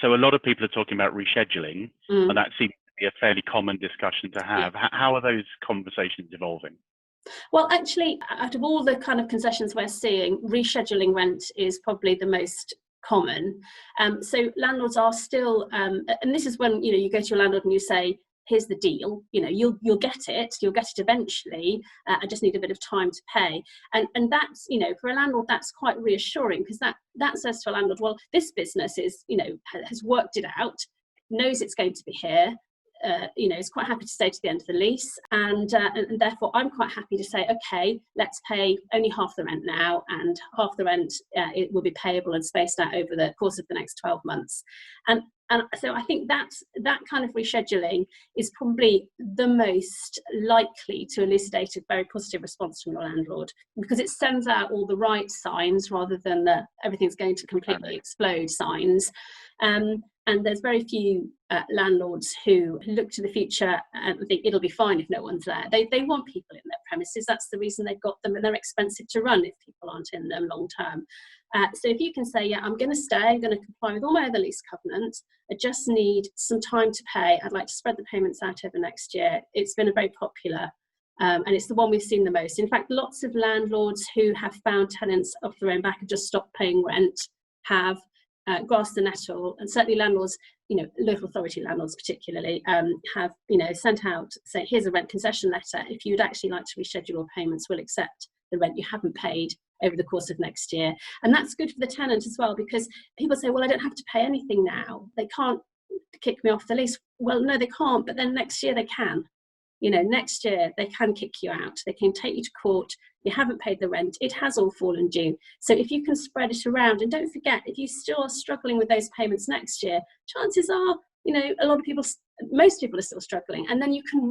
So a lot of people are talking about rescheduling, and that seems to be a fairly common discussion to have. How are those conversations evolving? Well, actually, out of all the kind of concessions we're seeing, rescheduling rent is probably the most common. So landlords are still, and this is when you go to your landlord and you say, "Here's the deal. You'll get it. You'll get it eventually. I just need a bit of time to pay." And that's for a landlord that's quite reassuring, because that says to a landlord, well, this business is has worked it out, knows it's going to be here. Is quite happy to stay to the end of the lease, and therefore I'm quite happy to say, okay, let's pay only half the rent now, and half the rent it will be payable and spaced out over the course of the next 12 months. And so I think that kind of rescheduling is probably the most likely to elucidate a very positive response from your landlord, because it sends out all the right signs rather than the everything's going to completely explode signs. And there's very few landlords who look to the future and think it'll be fine if no one's there. They want people in their premises. That's the reason they've got them, and they're expensive to run if people aren't in them long term. So if you can say, yeah, I'm going to stay, I'm going to comply with all my other lease covenants, I just need some time to pay, I'd like to spread the payments out over next year. It's been a very popular, and it's the one we've seen the most. In fact, lots of landlords who have found tenants off their own back and just stopped paying rent have grasped the nettle, and certainly landlords, local authority landlords particularly, have sent out, say, here's a rent concession letter. If you'd actually like to reschedule your payments, we'll accept the rent you haven't paid over the course of next year. And that's good for the tenant as well, because people say, well, I don't have to pay anything now, they can't kick me off the lease. Well, no, they can't, but then next year they can. Next year they can kick you out, they can take you to court, you haven't paid the rent, it has all fallen due. So if you can spread it around, and don't forget, if you still are struggling with those payments next year, chances are, most people are still struggling, and then you can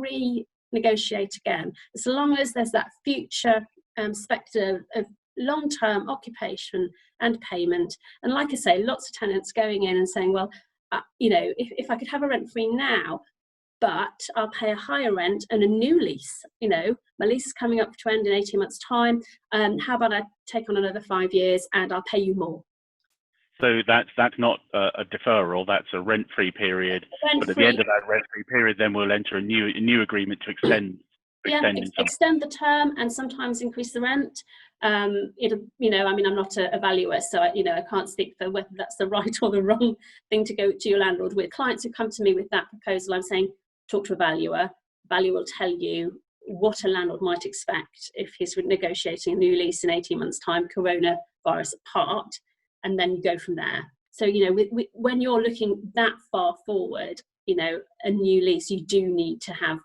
renegotiate again, as long as there's that future spectre of long-term occupation and payment. And like I say, lots of tenants going in and saying, well, if I could have a rent-free now, but I'll pay a higher rent and a new lease. My lease is coming up to end in 18 months' time. How about I take on another 5 years and I'll pay you more? So that's not a deferral, that's a rent-free period. But at the end of that rent-free period, then we'll enter a new agreement to extend. Extend the term and sometimes increase the rent. I'm not a valuer, so I can't speak for whether that's the right or the wrong thing to go to your landlord with. Clients who come to me with that proposal, I'm saying, talk to a valuer. Valuer will tell you what a landlord might expect if he's negotiating a new lease in 18 months' time, coronavirus apart, and then you go from there. So, when you're looking that far forward, a new lease, you do need to have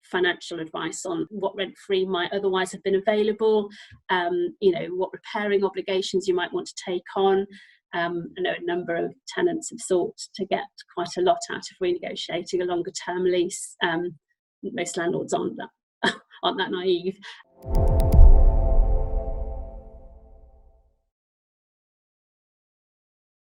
financial advice on what rent-free might otherwise have been available, what repairing obligations you might want to take on. I know a number of tenants have sought to get quite a lot out of renegotiating a longer term lease. Most landlords aren't that naive.